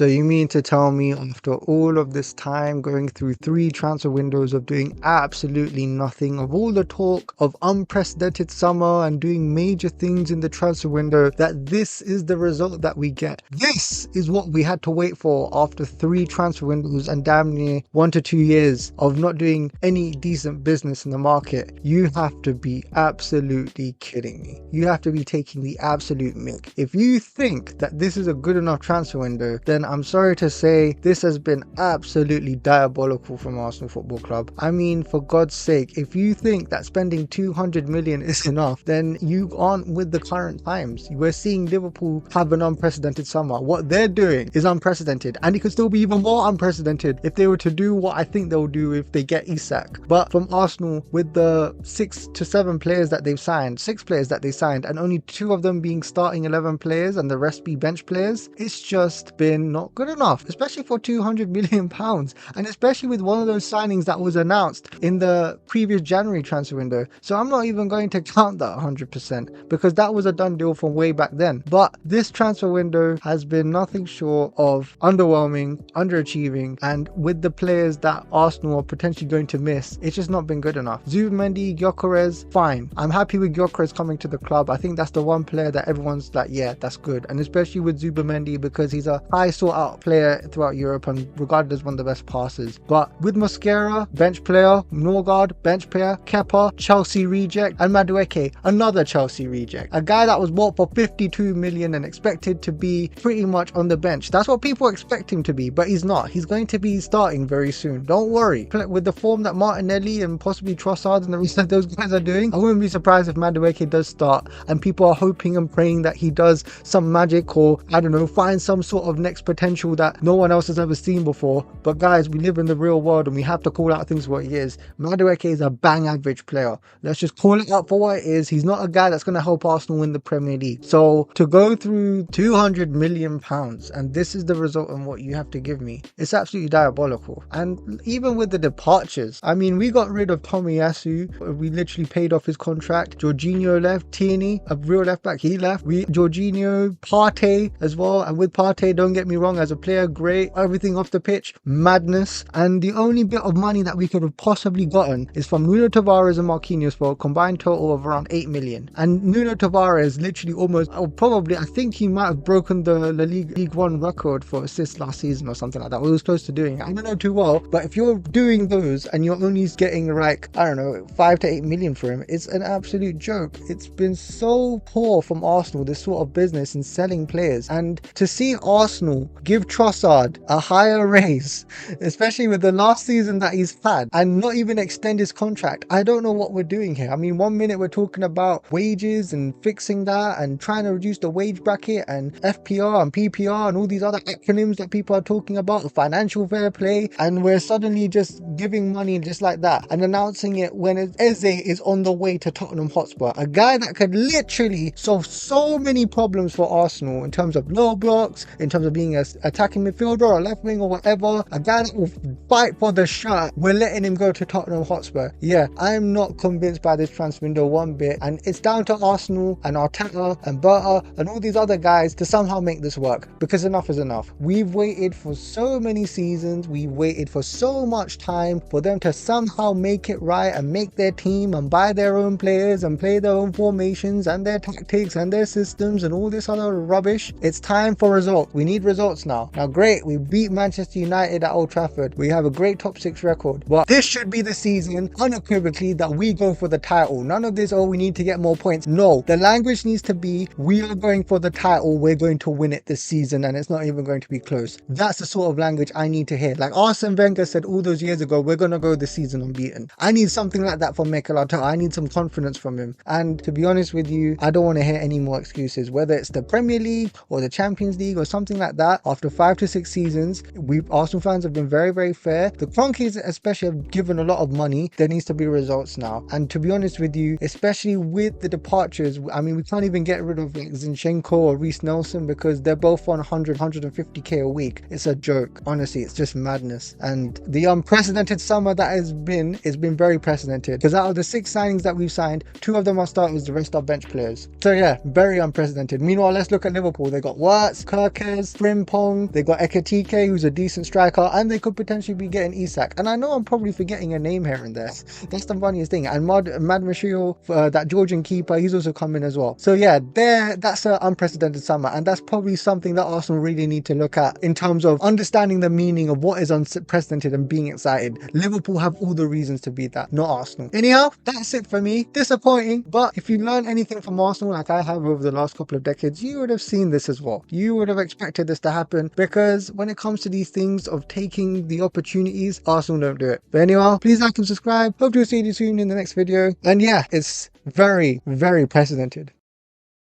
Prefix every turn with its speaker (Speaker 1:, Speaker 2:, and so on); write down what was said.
Speaker 1: So you mean to tell me after all of this time, going through 3 transfer windows of doing absolutely nothing, of all the talk of unprecedented summer and doing major things in the transfer window, that this is the result that we get? This is what we had to wait for after 3 transfer windows and damn near 1 to 2 years of not doing any decent business in the market. You have to be absolutely kidding me. You have to be taking the absolute mick. If you think that this is a good enough transfer window, then I'm sorry to say this has been absolutely diabolical from Arsenal Football Club. I mean, for God's sake, if you think that spending 200 million is enough, then you aren't with the current times. We're seeing Liverpool have an unprecedented summer. What they're doing is unprecedented, and it could still be even more unprecedented if they were to do what I think they'll do if they get Isak. But from Arsenal, with the 6 to 7 players that they've signed, 6 players that they signed, and only 2 of them being starting 11 players and the rest be bench players, it's just been not good enough, especially for £200 million, and especially with one of those signings that was announced in the previous January transfer window. So I'm not even going to count that 100% because that was a done deal from way back then. But this transfer window has been nothing short of underwhelming, underachieving, and with the players that Arsenal are potentially going to miss, it's just not been good enough. Zubimendi, Gyökeres, fine. I'm happy with Gyökeres coming to the club. I think that's the one player that everyone's like, yeah, that's good. And especially with Zubimendi, because he's a high sought out player throughout Europe and regarded as one of the best passers. But with Mosquera, bench player, Nørgaard, bench player, Kepa, Chelsea reject, and Madueke, another Chelsea reject. A guy that was bought for 52 million and expected to be pretty much on the bench. That's what people expect him to be, but he's not. He's going to be starting very soon. Don't worry. With the form that Martinelli and possibly Trossard and the rest of those guys are doing, I wouldn't be surprised if Madueke does start, and people are hoping and praying that he does some magic, or I don't know, find some sort of next potential that no one else has ever seen before. But guys, we live in the real world and we have to call out things for what he is. Madueke is a bang average player. Let's just call it out for what it is. He's not a guy that's going to help Arsenal win the Premier League. So to go through £200 million and this is the result and what you have to give me, it's absolutely diabolical. And even with the departures, I mean, we got rid of Tomiyasu. We literally paid off his contract. Jorginho left. Tierney, a real left back, he left. Jorginho, Partey as well. And with Partey, don't get me wrong, as a player, great. Everything off the pitch, madness. And the only bit of money that we could have possibly gotten is from Nuno Tavares and Marquinhos for a combined total of around 8 million. And Nuno Tavares literally almost, or probably, I think he might have broken the League One record for assists last season or something like that. He was close to doing it. I don't know too well, but if you're doing those and you're only getting like, I don't know, 5 to 8 million for him, it's an absolute joke. It's been so poor from Arsenal, this sort of business in selling players. And to see Arsenal give Trossard a higher raise, especially with the last season that he's had, and not even extend his contract, I don't know what we're doing here. I mean, one minute we're talking about wages and fixing that and trying to reduce the wage bracket and FPR and PPR and all these other acronyms that people are talking about, financial fair play, and we're suddenly just giving money just like that and announcing it when Eze is on the way to Tottenham Hotspur, a guy that could literally solve so many problems for Arsenal in terms of low blocks, in terms of being an attacking midfielder or left wing or whatever, a guy that will fight for the shirt. We're letting him go to Tottenham Hotspur. Yeah, I'm not convinced by this transfer window one bit, and it's down to Arsenal and Arteta and Berta and all these other guys to somehow make this work, because enough is enough. We've waited for so many seasons, we've waited for so much time for them to somehow make it right and make their team and buy their own players and play their own formations and their tactics and their systems and all this other rubbish. It's time for results. We need results now. Now great, we beat Manchester United at Old Trafford. We have a great top 6 record, but this should be the season unequivocally that we go for the title. None of this, oh, we need to get more points. No, the language needs to be, we are going for the title, we're going to win it this season, and it's not even going to be close. That's the sort of language I need to hear. Like Arsene Wenger said all those years ago, we're going to go this season unbeaten. I need something like that from Mikel Arteta. I need some confidence from him. And to be honest with you, I don't want to hear any more excuses, whether it's the Premier League or the Champions League or something like that. After 5 to 6 seasons, we Arsenal fans have been very, very fair. The Cronkies especially have given a lot of money. There needs to be results now. And to be honest with you, especially with the departures, I mean, we can't even get rid of like Zinchenko or Reece Nelson because they're both on 150k a week. It's a joke. Honestly, it's just madness. And the unprecedented summer that has been, it's been very precedented, because out of the 6 signings that we've signed, 2 of them are starters, the rest are bench players. So yeah, very unprecedented. Meanwhile, let's look at Liverpool. They got Wirtz, Gyökeres, Frimpong, Frimpong, they got Ekitike, who's a decent striker, and they could potentially be getting Isak. And I know I'm probably forgetting a name here and there. That's the funniest thing. And Mad Mashio, that Georgian keeper, he's also coming as well. So yeah, that's an unprecedented summer, and that's probably something that Arsenal really need to look at in terms of understanding the meaning of what is unprecedented and being excited. Liverpool have all the reasons to be that, not Arsenal. Anyhow, that's it for me. Disappointing, but if you learn anything from Arsenal like I have over the last couple of decades, you would have seen this as well. You would have expected this to happen, because when it comes to these things of taking the opportunities, Arsenal don't do it. But anyhow, please like and subscribe. Hope to see you soon in the next video. And yeah, it's very, very precedented.